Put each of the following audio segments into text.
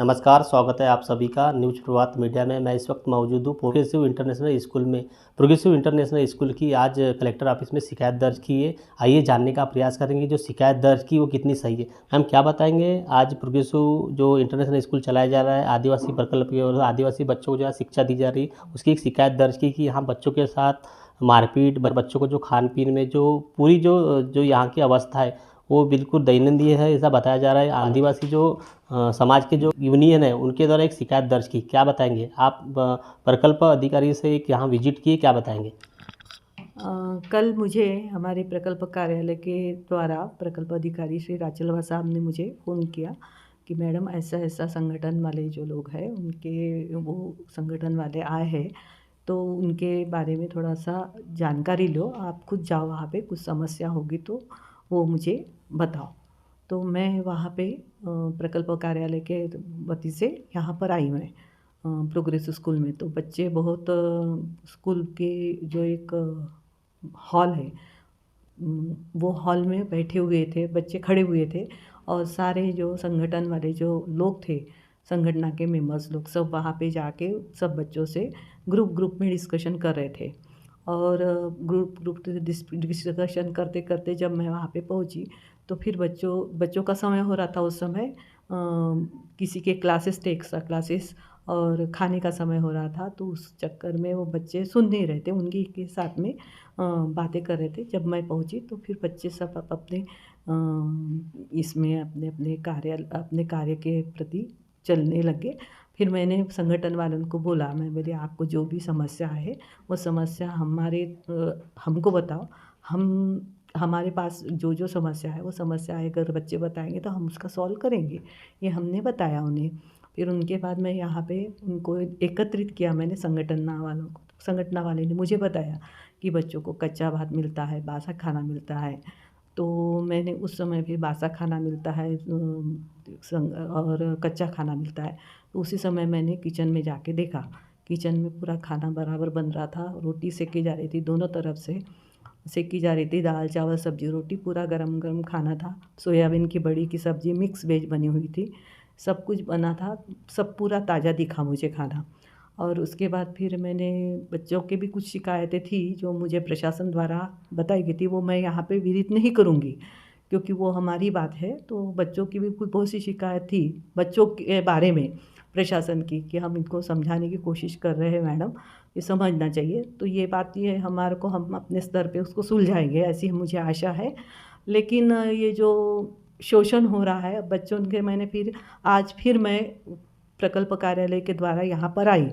नमस्कार, स्वागत है आप सभी का न्यूज़ प्रभात मीडिया में। मैं इस वक्त मौजूद हूँ प्रोग्रेसिव इंटरनेशनल स्कूल में। प्रोग्रेसिव इंटरनेशनल स्कूल की आज कलेक्टर ऑफिस में शिकायत दर्ज की है। आइए जानने का प्रयास करेंगे जो शिकायत दर्ज की वो कितनी सही है। मैम क्या बताएंगे, आज प्रोग्रेसिव जो इंटरनेशनल स्कूल चलाया जा रहा है आदिवासी प्रकल्प की और आदिवासी बच्चों को जो है शिक्षा दी जा रही है, उसकी एक शिकायत दर्ज की कि यहाँ बच्चों के साथ मारपीट, बच्चों को जो खान-पीन में जो पूरी जो जो यहाँ की अवस्था है, वो बिल्कुल दयनीय है, ऐसा बताया जा रहा है। आदिवासी जो समाज के जो यूनियन है, उनके द्वारा एक शिकायत दर्ज की। क्या बताएँगे? आप प्रकल्प अधिकारी से एक यहाँ विज़िट किए, क्या बताएँगे? कल मुझे हमारे प्रकल्प कार्यालय के द्वारा प्रकल्प अधिकारी श्री राचलवा साहब ने मुझे फ़ोन किया कि मैडम ऐसा-ऐसा संगठन वाले जो लोग हैं उनके वो संगठन वाले आए हैं, तो उनके बारे में थोड़ा-सा जानकारी लो। आप खुद जाओ वहाँ पे, कुछ समस्या होगी तो वो मुझे बताओ। तो मैं वहाँ पे प्रकल्प कार्यालय के वती से यहाँ पर आई मैं प्रोग्रेस स्कूल में। तो बच्चे बहुत स्कूल के जो एक हॉल है, वो हॉल में बैठे हुए थे, बच्चे खड़े हुए थे और सारे जो संगठन वाले जो लोग थे, संगठन के मेंबर्स लोग सब वहाँ पे जाके सब बच्चों से ग्रुप में डिस्कशन कर रहे थे। और ग्रुप डिस्कशन करते-करते जब मैं वहाँ पे पहुँची, तो फिर बच्चों का समय हो रहा था उस समय। किसी के क्लासेस थे, एक्स्ट्रा क्लासेस, और खाने का समय हो रहा था, तो उस चक्कर में वो बच्चे सुन नहीं रहे थे, उन्हीं के साथ में बातें कर रहे थे। जब मैं पहुँची तो फिर बच्चे सब अपने इसमें अपने कार्य के प्रति चलने लगे। फिर मैंने संगठन वालों को बोला, मैं बोली आपको जो भी समस्या है वो समस्या हमको बताओ। हम हमारे पास जो समस्या है वो समस्या है, अगर बच्चे बताएँगे तो हम उसका सॉल्व करेंगे। ये हमने बताया उन्हें। फिर उनके बाद मैं यहाँ पे उनको एकत्रित किया मैंने संगठन वालों को। संगठन वाले ने मुझे बताया कि बच्चों को कच्चा भात मिलता है, बासा खाना मिलता है। तो मैंने उस समय भी बासा खाना मिलता है और कच्चा खाना मिलता है। तो उसी समय मैंने किचन में जाके देखा। किचन में पूरा खाना बराबर बन रहा था, रोटी सेकी जा रही थी, दोनों तरफ से सेकी जा रही थी, दाल, चावल, सब्ज़ी, रोटी, पूरा गरम-गरम खाना था। सोयाबीन की बड़ी की सब्ज़ी, मिक्स वेज बनी हुई थी। सब कुछ बना था, सब पूरा ताज़ा दिखा मुझे खाना। और उसके बाद फिर मैंने बच्चों की भी कुछ शिकायतें थी जो मुझे प्रशासन द्वारा बताई गई थी, वो मैं यहाँ पे विदित नहीं करूँगी क्योंकि वो हमारी बात है। तो बच्चों की भी कुछ बहुत सी शिकायत थी बच्चों के बारे में प्रशासन की, कि हम इनको समझाने की कोशिश कर रहे हैं मैडम, ये समझना चाहिए। तो ये बात ये हमारे को हम अपने स्तर पे उसको सुलझाएँगे, ऐसी मुझे आशा है। लेकिन ये जो शोषण हो रहा है बच्चों के, आज फिर मैं प्रकल्प कार्यालय के द्वारा यहाँ पर आई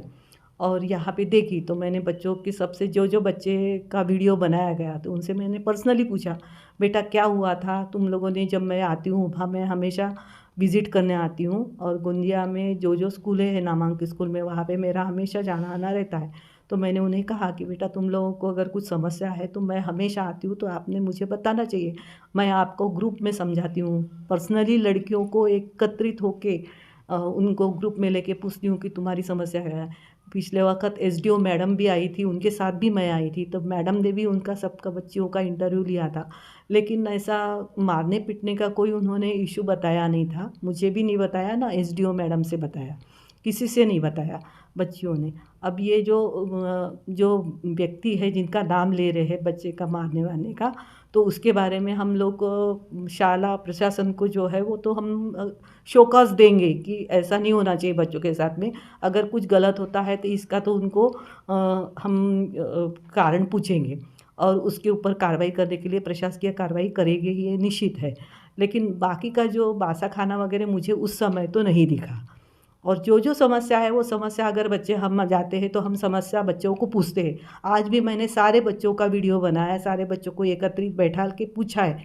और यहाँ पे देखी, तो मैंने बच्चों की सबसे जो बच्चे का वीडियो बनाया गया तो उनसे मैंने पर्सनली पूछा, बेटा क्या हुआ था तुम लोगों ने? जब मैं आती हूँ वहाँ, मैं हमेशा विज़िट करने आती हूँ और गोंदिया में जो स्कूल है नामांकित स्कूल में, वहाँ पे मेरा हमेशा जाना आना रहता है। तो मैंने उन्हें कहा कि बेटा तुम लोगों को अगर कुछ समस्या है तो मैं हमेशा आती हूँ, तो आपने मुझे बताना चाहिए। मैं आपको ग्रुप में समझाती हूँ, पर्सनली लड़कियों को एकत्रित होके उनको ग्रुप में लेके पूछती हूँ कि तुम्हारी समस्या क्या है। पिछले वक़्त एसडीओ मैडम भी आई थी, उनके साथ भी मैं आई थी, तो मैडम ने भी उनका सबका बच्चियों का इंटरव्यू लिया था। लेकिन ऐसा मारने-पीटने का कोई उन्होंने इश्यू बताया नहीं था। मुझे भी नहीं बताया, ना एसडीओ मैडम से बताया, किसी से नहीं बताया बच्चियों ने। अब ये जो व्यक्ति है जिनका नाम ले रहे हैं बच्चे का मारने-वारने का, तो उसके बारे में हम लोग शाला प्रशासन को जो है वो तो हम शोकॉज़ देंगे कि ऐसा नहीं होना चाहिए बच्चों के साथ में। अगर कुछ गलत होता है तो इसका तो उनको हम कारण पूछेंगे और उसके ऊपर कार्रवाई करने के लिए प्रशासकीय कार्रवाई करेगी, ये निश्चित है। लेकिन बाकी का जो बासा खाना वगैरह मुझे उस समय तो नहीं दिखा। और जो समस्या है वो समस्या, अगर बच्चे हम जाते हैं तो हम समस्या बच्चों को पूछते हैं। आज भी मैंने सारे बच्चों का वीडियो बनाया, सारे बच्चों को एकत्रित बैठा के पूछा है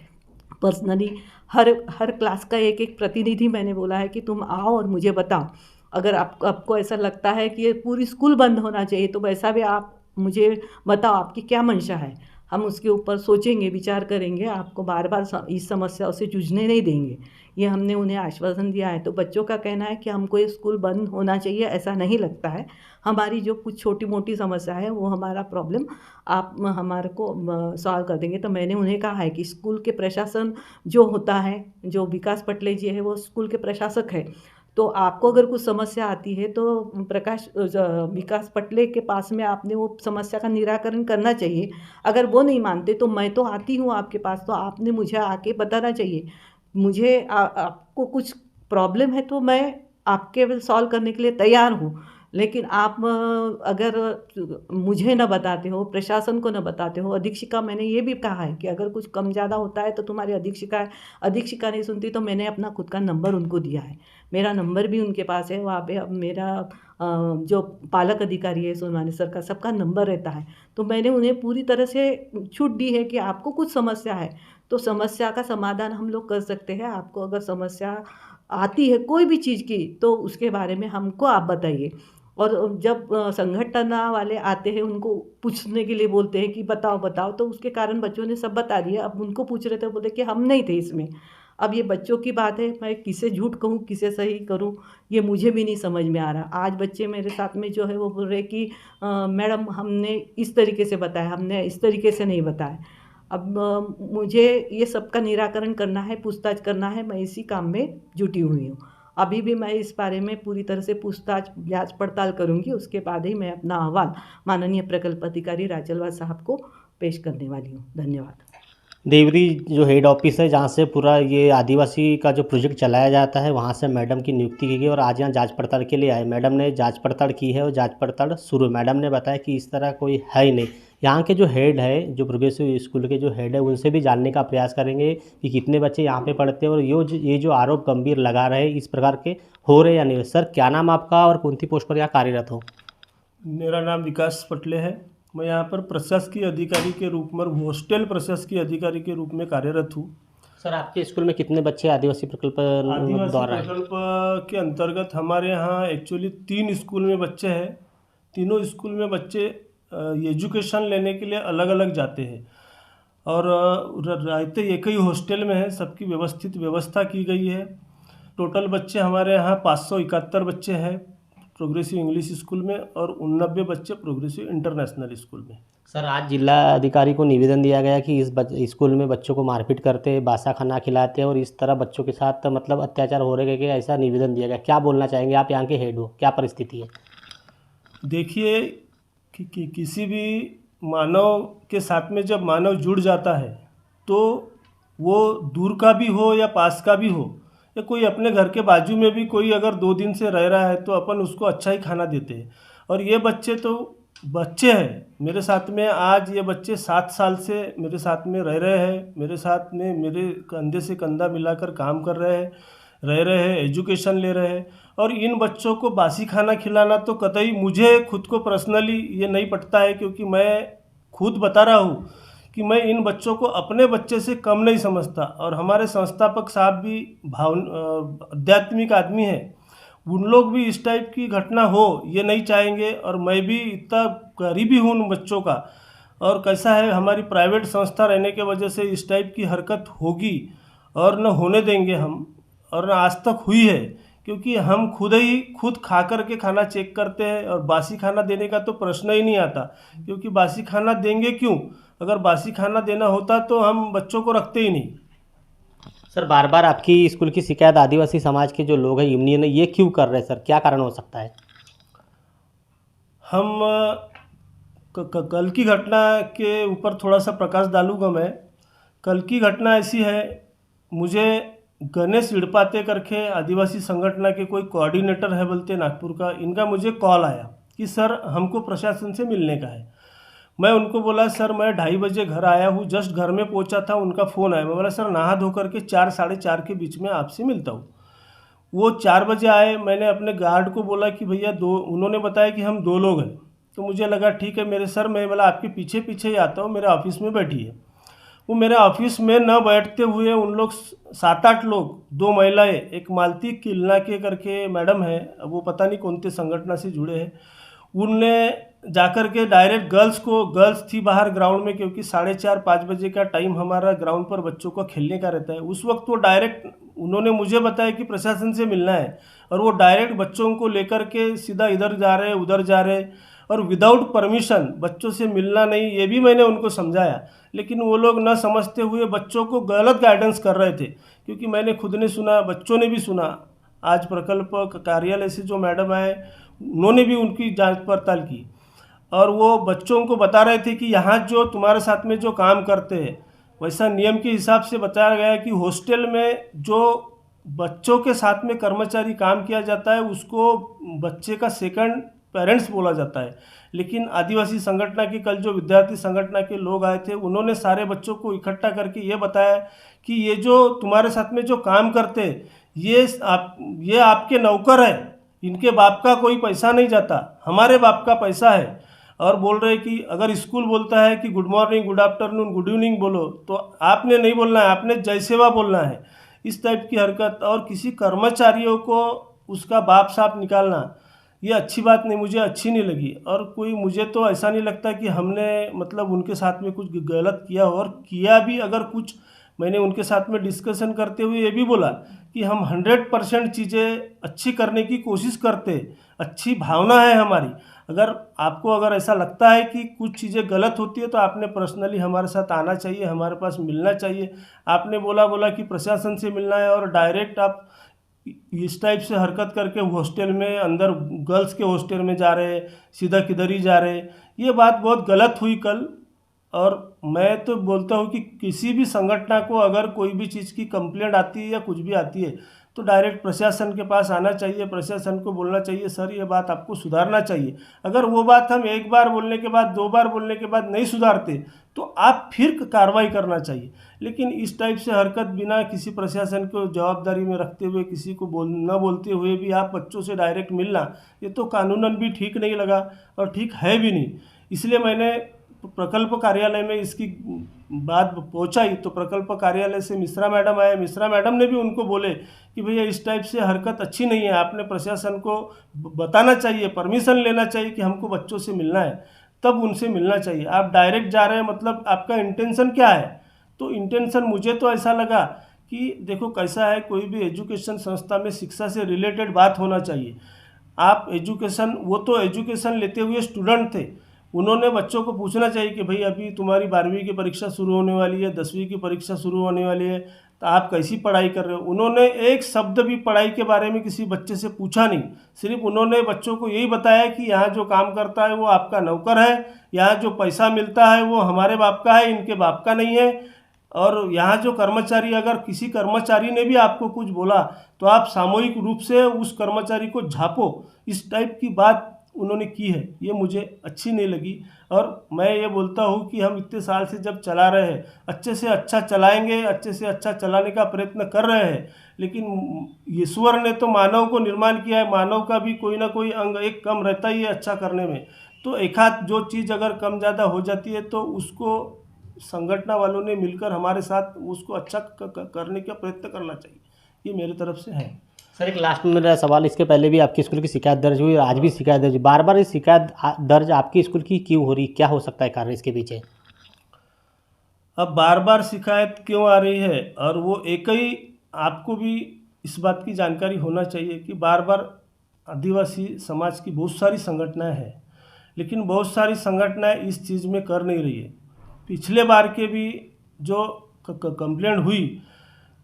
पर्सनली। हर क्लास का एक प्रतिनिधि मैंने बोला है कि तुम आओ और मुझे बताओ। अगर आपको ऐसा लगता है कि ये पूरी स्कूल बंद होना चाहिए तो वैसा भी आप मुझे बताओ, आपकी क्या मंशा है। हम उसके ऊपर सोचेंगे, विचार करेंगे, आपको बार-बार इस समस्याओं से जूझने नहीं देंगे। ये हमने उन्हें आश्वासन दिया है। तो बच्चों का कहना है कि हमको ये स्कूल बंद होना चाहिए, ऐसा नहीं लगता है। हमारी जो कुछ छोटी-मोटी समस्या है वो हमारा प्रॉब्लम आप हमारे को सॉल्व कर देंगे। तो मैंने उन्हें कहा है कि स्कूल के प्रशासन जो होता है, जो विकास पटले जी है वो स्कूल के प्रशासक है। तो आपको अगर कुछ समस्या आती है तो विकास पटले के पास में आपने वो समस्या का निराकरण करना चाहिए। अगर वो नहीं मानते तो मैं तो आती हूँ आपके पास, तो आपने मुझे आके बताना चाहिए। मुझे आपको कुछ प्रॉब्लम है तो मैं आपके सॉल्व करने के लिए तैयार हूँ। लेकिन आप अगर मुझे ना बताते हो, प्रशासन को ना बताते हो, अधीक्षिका, मैंने ये भी कहा है कि अगर कुछ कम ज़्यादा होता है तो तुम्हारी अधीक्षिका है, अधीक्षिका नहीं सुनती तो मैंने अपना खुद का नंबर उनको दिया है। मेरा नंबर भी उनके पास है, वहाँ पे अब मेरा जो पालक अधिकारी है सोनवानी सर का, सबका नंबर रहता है। तो मैंने उन्हें पूरी तरह से छूट दी है कि आपको कुछ समस्या है, तो समस्या का समाधान हम लोग कर सकते हैं। आपको अगर समस्या आती है कोई भी चीज़ की, तो उसके बारे में हमको आप बताइए। और जब संगठन वाले आते हैं उनको पूछने के लिए बोलते हैं कि बताओ बताओ, तो उसके कारण बच्चों ने सब बता दिया। अब उनको पूछ रहे थे, बोले कि हम नहीं थे इसमें। अब ये बच्चों की बात है, मैं किसे झूठ कहूँ किसे सही करूँ, ये मुझे भी नहीं समझ में आ रहा। आज बच्चे मेरे साथ में जो है वो बोल रहे कि मैडम हमने इस तरीके से बताया, हमने इस तरीके से नहीं बताया। अब मुझे ये सब का निराकरण करना है, पूछताछ करना है, मैं इसी काम में जुटी हुई हूँ। अभी भी मैं इस बारे में पूरी तरह से पूछताछ जांच पड़ताल करूँगी, उसके बाद ही मैं अपना अहवाल माननीय प्रकल्प अधिकारी राजलवा साहब को पेश करने वाली हूँ। धन्यवाद। देवरी जो हेड ऑफिस है जहाँ से पूरा ये आदिवासी का जो प्रोजेक्ट चलाया जाता है, वहाँ से मैडम की नियुक्ति की गई और आज यहाँ जांच पड़ताल के लिए आए। मैडम ने जांच पड़ताल की है और जांच पड़ताल शुरू। मैडम ने बताया कि इस तरह कोई है ही नहीं। यहाँ के जो हेड है, जो प्रोग्रेसिव स्कूल के जो हेड है, उनसे भी जानने का प्रयास करेंगे कि कितने बच्चे यहाँ पे पढ़ते हैं और ये जो आरोप गंभीर लगा रहे इस प्रकार के हो रहे या नहीं। सर, क्या नाम आपका और कौन सी पोस्ट पर यहाँ कार्यरत हो? मेरा नाम विकास पटले है। मैं यहाँ पर प्रशासकीय अधिकारी के रूप में, हॉस्टल प्रशासकीय अधिकारी के रूप में कार्यरत हूँ। सर, आपके स्कूल में कितने बच्चे आदिवासी प्रकल्प आदिवासी द्वारा हैं? प्रकल्प के अंतर्गत हमारे यहाँ एक्चुअली 3 स्कूल में बच्चे हैं। तीनों स्कूल में बच्चे एजुकेशन लेने के लिए अलग अलग जाते हैं और रहते एक ही हॉस्टल में है। सबकी व्यवस्थित व्यवस्था की गई है। टोटल बच्चे हमारे यहाँ 571 बच्चे हैं प्रोग्रेसिव इंग्लिश स्कूल में और 89 बच्चे प्रोग्रेसिव इंटरनेशनल स्कूल में। सर, आज जिला अधिकारी को निवेदन दिया गया कि इस स्कूल में बच्चों को मारपीट करते हैं, बासा खाना खिलाते हैं और इस तरह बच्चों के साथ मतलब अत्याचार हो रहे हैं, ऐसा निवेदन दिया गया। क्या बोलना चाहेंगे? आप यहाँ के हेड हो, क्या परिस्थिति है? देखिए कि किसी भी मानव के साथ में जब मानव जुड़ जाता है तो वो दूर का भी हो या पास का भी हो, या कोई अपने घर के बाजू में भी कोई अगर 2 दिन से रह रहा है तो अपन उसको अच्छा ही खाना देते हैं। और ये बच्चे तो बच्चे हैं मेरे साथ में। आज ये बच्चे 7 साल से मेरे साथ में रह रहे हैं, मेरे साथ में मेरे कंधे से कंधा मिलाकर काम कर रहे हैं, रह रहे हैं, एजुकेशन ले रहे हैं। और इन बच्चों को बासी खाना खिलाना तो कतई मुझे खुद को पर्सनली ये नहीं पटता है, क्योंकि मैं खुद बता रहा हूँ कि मैं इन बच्चों को अपने बच्चे से कम नहीं समझता। और हमारे संस्थापक साहब भी आध्यात्मिक आदमी हैं, उन लोग भी इस टाइप की घटना हो ये नहीं चाहेंगे। और मैं भी इतना करीबी हूँ उन बच्चों का। और कैसा है, हमारी प्राइवेट संस्था रहने के वजह से इस टाइप की हरकत होगी और न होने देंगे हम, और न आज तक हुई है, क्योंकि हम खुद खा कर के खाना चेक करते हैं। और बासी खाना देने का तो प्रश्न ही नहीं आता, क्योंकि बासी खाना देंगे क्यों? अगर बासी खाना देना होता तो हम बच्चों को रखते ही नहीं। सर, बार बार आपकी स्कूल की शिकायत आदिवासी समाज के जो लोग हैं यूनियन है, ये क्यों कर रहे हैं? सर, क्या कारण हो सकता है? हम कल की घटना के ऊपर थोड़ा सा प्रकाश डालूंगा मैं। कल की घटना ऐसी है, मुझे गणेश इड़पाते करके आदिवासी संगठन के कोई कोऑर्डिनेटर है बोलते नागपुर का, इनका मुझे कॉल आया कि सर हमको प्रशासन से मिलने का है। मैं उनको बोला सर मैं 2:30 बजे घर आया हूँ, जस्ट घर में पहुँचा था, उनका फ़ोन आया। मैं बोला सर नहा धो करके 4 साढ़े 4 के बीच में आपसे मिलता हूँ। वो 4 बजे आए। मैंने अपने गार्ड को बोला कि भैया उन्होंने बताया कि हम 2 लोग हैं। तो मुझे लगा ठीक है मेरे सर, मैं बोला आपके पीछे पीछे ही आता हूँ, मेरे ऑफिस में बैठिए। वो मेरे ऑफिस में न बैठते हुए उन लोग 7-8 लोग, 2 महिलाएं, एक मालती किलना के करके मैडम है, वो पता नहीं कौन से संगठन से जुड़े हैं, उनने जाकर के डायरेक्ट गर्ल्स थी बाहर ग्राउंड में, क्योंकि 4:30-5 बजे का टाइम हमारा ग्राउंड पर बच्चों को खेलने का रहता है। उस वक्त वो डायरेक्ट उन्होंने मुझे बताया कि प्रशासन से मिलना है, और वो डायरेक्ट बच्चों को लेकर के सीधा इधर जा रहे उधर जा रहे, और विदाउट परमिशन बच्चों से मिलना नहीं। ये भी मैंने उनको समझाया, लेकिन वो लोग न समझते हुए बच्चों को गलत गाइडेंस कर रहे थे, क्योंकि मैंने खुद ने सुना, बच्चों ने भी सुना। आज प्रकल्प कार्यालय से जो मैडम आए उन्होंने भी उनकी जांच पड़ताल की और वो बच्चों को बता रहे थे कि यहाँ जो तुम्हारे साथ में जो काम करते हैं वैसा नियम के हिसाब से बताया गया है कि हॉस्टल में जो बच्चों के साथ में कर्मचारी काम किया जाता है उसको बच्चे का सेकंड पेरेंट्स बोला जाता है। लेकिन आदिवासी संगठन की कल जो विद्यार्थी संगठन के लोग आए थे उन्होंने सारे बच्चों को इकट्ठा करके ये बताया कि ये जो तुम्हारे साथ में जो काम करते हैं ये आपके नौकर है, इनके बाप का कोई पैसा नहीं जाता, हमारे बाप का पैसा है। और बोल रहे कि अगर स्कूल बोलता है कि good morning, good afternoon, good evening बोलो तो आपने नहीं बोलना है, आपने जय सेवा बोलना है। इस टाइप की हरकत और किसी कर्मचारियों को उसका बाप साफ निकालना ये अच्छी बात नहीं, मुझे अच्छी नहीं लगी। और कोई मुझे तो ऐसा नहीं लगता कि हमने मतलब उनके साथ में कुछ गलत किया हो, और किया भी अगर कुछ, मैंने उनके साथ में डिस्कशन करते हुए ये भी बोला कि हम 100% चीज़ें अच्छी करने की कोशिश करते, अच्छी भावना है हमारी। अगर ऐसा लगता है कि कुछ चीज़ें गलत होती है तो आपने पर्सनली हमारे साथ आना चाहिए, हमारे पास मिलना चाहिए। आपने बोला कि प्रशासन से मिलना है और डायरेक्ट आप इस टाइप से हरकत करके हॉस्टल में अंदर गर्ल्स के हॉस्टल में जा रहे, सीधा किधर ही जा रहे, ये बात बहुत गलत हुई कल। और मैं तो बोलता हूँ कि किसी भी संगठन को अगर कोई भी चीज़ की कंप्लेंट आती है या कुछ भी आती है तो डायरेक्ट प्रशासन के पास आना चाहिए, प्रशासन को बोलना चाहिए सर ये बात आपको सुधारना चाहिए। अगर वो बात हम एक बार बोलने के बाद, दो बार बोलने के बाद नहीं सुधारते तो आप फिर कार्रवाई करना चाहिए। लेकिन इस टाइप से हरकत बिना किसी प्रशासन को जवाबदारी में रखते हुए, किसी को न बोलते हुए भी आप बच्चों से डायरेक्ट मिलना, ये तो कानूनन भी ठीक नहीं लगा और ठीक है भी नहीं। इसलिए मैंने प्रकल्प कार्यालय में इसकी बात पहुंचाई तो प्रकल्प कार्यालय से मिश्रा मैडम आए, मिश्रा मैडम ने भी उनको बोले कि भैया इस टाइप से हरकत अच्छी नहीं है, आपने प्रशासन को बताना चाहिए, परमिशन लेना चाहिए कि हमको बच्चों से मिलना है, तब उनसे मिलना चाहिए। आप डायरेक्ट जा रहे हैं, मतलब आपका इंटेंशन क्या है? तो इंटेंशन मुझे तो ऐसा लगा कि देखो कैसा है, कोई भी एजुकेशन संस्था में शिक्षा से रिलेटेड बात होना चाहिए। आप एजुकेशन, वो तो एजुकेशन लेते हुए स्टूडेंट थे, उन्होंने बच्चों को पूछना चाहिए कि भाई अभी तुम्हारी 12वीं की परीक्षा शुरू होने वाली है, 10वीं की परीक्षा शुरू होने वाली है, तो आप कैसी पढ़ाई कर रहे हो। उन्होंने एक शब्द भी पढ़ाई के बारे में किसी बच्चे से पूछा नहीं, सिर्फ उन्होंने बच्चों को यही बताया कि यहाँ जो काम करता है वो आपका नौकर है, यहाँ जो पैसा मिलता है वो हमारे बाप का है, इनके बाप का नहीं है। और यहाँ जो कर्मचारी, अगर किसी कर्मचारी ने भी आपको कुछ बोला तो आप सामूहिक रूप से उस कर्मचारी को झापो, इस टाइप की बात उन्होंने की है, ये मुझे अच्छी नहीं लगी। और मैं ये बोलता हूँ कि हम इतने साल से जब चला रहे हैं, अच्छे से अच्छा चलाएंगे, अच्छे से अच्छा चलाने का प्रयत्न कर रहे हैं, लेकिन ईश्वर ने तो मानव को निर्माण किया है, मानव का भी कोई ना कोई अंग एक कम रहता ही है अच्छा करने में। तो एक आध जो चीज़ अगर कम ज़्यादा हो जाती है तो उसको संगठन वालों ने मिलकर हमारे साथ उसको अच्छा करने का प्रयत्न करना चाहिए, ये मेरी तरफ से है। सर एक लास्ट में मेरा सवाल, इसके पहले भी आपकी स्कूल की शिकायत दर्ज हुई और आज भी शिकायत दर्ज, बार बार ये शिकायत दर्ज आपकी स्कूल की क्यों हो रही, क्या हो सकता है कारण इसके पीछे? अब बार बार शिकायत क्यों आ रही है, और वो एक ही, आपको भी इस बात की जानकारी होना चाहिए कि बार बार आदिवासी समाज की बहुत सारी संगठनाएं हैं, लेकिन बहुत सारी संगठनाएं इस चीज़ में कर नहीं रही है। पिछले बार के भी जो कंप्लेंट हुई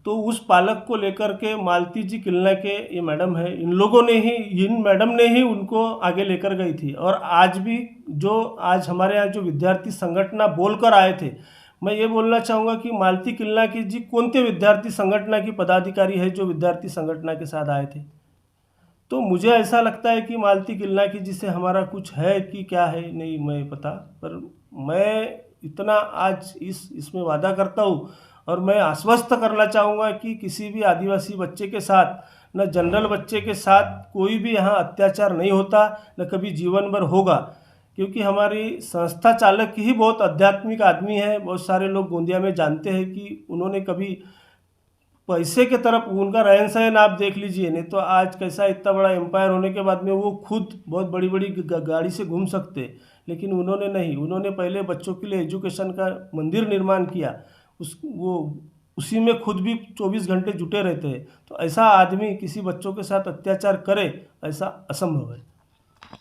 तो उस पालक को लेकर के मालती जी किलना के ये मैडम है, इन मैडम ने ही उनको आगे लेकर गई थी। और आज भी जो आज हमारे यहाँ जो विद्यार्थी संगठन बोलकर आए थे, मैं ये बोलना चाहूँगा कि मालती किलना की जी कौन से विद्यार्थी संगठन की पदाधिकारी है जो विद्यार्थी संगठन के साथ आए थे। तो मुझे ऐसा लगता है कि मालती किलना की जी से हमारा कुछ है कि क्या है नहीं मैं पता, पर मैं इतना आज इसमें वादा करता हूँ और मैं आश्वस्त करना चाहूँगा कि किसी भी आदिवासी बच्चे के साथ, न जनरल बच्चे के साथ कोई भी यहाँ अत्याचार नहीं होता, न कभी जीवन भर होगा। क्योंकि हमारी संस्था चालक ही बहुत आध्यात्मिक आदमी है, बहुत सारे लोग गोंदिया में जानते हैं कि उन्होंने कभी पैसे के तरफ, उनका रहन सहन आप देख लीजिए, नहीं तो आज कैसा इतना बड़ा एम्पायर होने के बाद में वो खुद बहुत बड़ी बड़ी गाड़ी से घूम सकते, लेकिन उन्होंने नहीं, उन्होंने पहले बच्चों के लिए एजुकेशन का मंदिर निर्माण किया, उसी में खुद भी 24 घंटे जुटे रहते हैं। तो ऐसा आदमी किसी बच्चों के साथ अत्याचार करे, ऐसा असंभव है।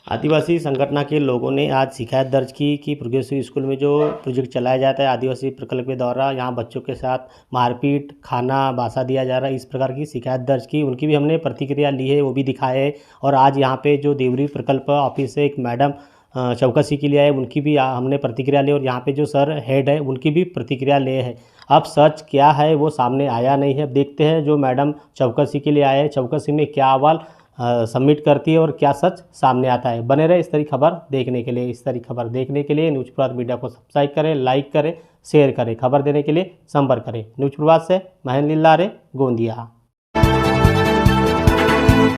आदिवासी संगठन के लोगों ने आज शिकायत दर्ज की कि प्रोग्रेसिव स्कूल में जो प्रोजेक्ट चलाया जाता है आदिवासी प्रकल्प के द्वारा यहाँ बच्चों के साथ मारपीट खाना बासा दिया जा रहा है, इस प्रकार की शिकायत दर्ज की। उनकी भी हमने प्रतिक्रिया ली है, वो भी दिखाए है। और आज यहाँ पे जो देवरी प्रकल्प ऑफिस से एक मैडम चौकसी के लिए आए, उनकी भी हमने प्रतिक्रिया ली। और यहाँ पे जो सर हेड है उनकी भी प्रतिक्रिया ले है। अब सच क्या है वो सामने आया नहीं है। अब देखते हैं जो मैडम चौकसी के लिए आए हैं, चौकसी में क्या अहवाल सबमिट करती है और क्या सच सामने आता है। बने रहे इस तरह खबर देखने के लिए। इस तरह खबर देखने के लिए न्यूज़ प्रभात मीडिया को सब्सक्राइब करें, लाइक करें, शेयर करें। खबर देने के लिए संपर्क करें। न्यूज़ प्रभात से महेंद्र लारे, गोंदिया।